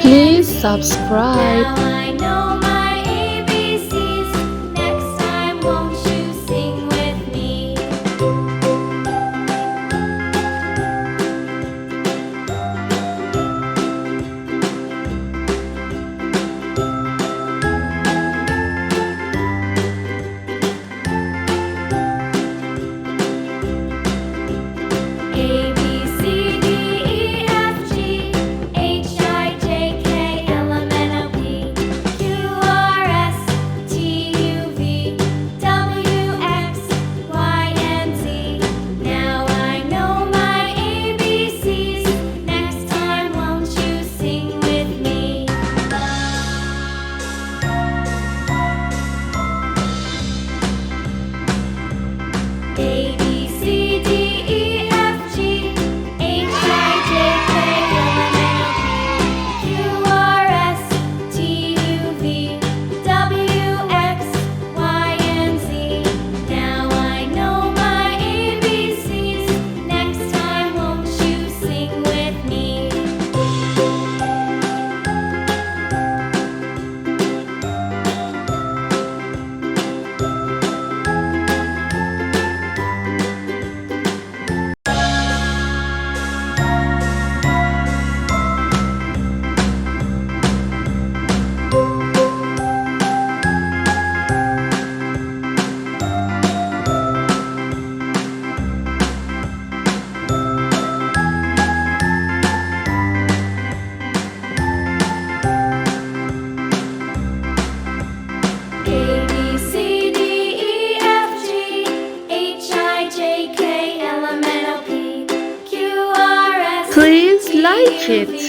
Please subscribe. Now I know my ABCs. Next time, won't you sing with me? A B C D E F G H I J K L M N O P Q R S T U V W X Y and Z. Now I know my ABCs. Next time, won't you sing with me? A B C D E F G H I J K L M N O P Q R S T U V W X Y and Z. Now I know my ABCs. Next time, won't you sing with me? A B C D E F G H I J K L M N O P Q R S Please like it.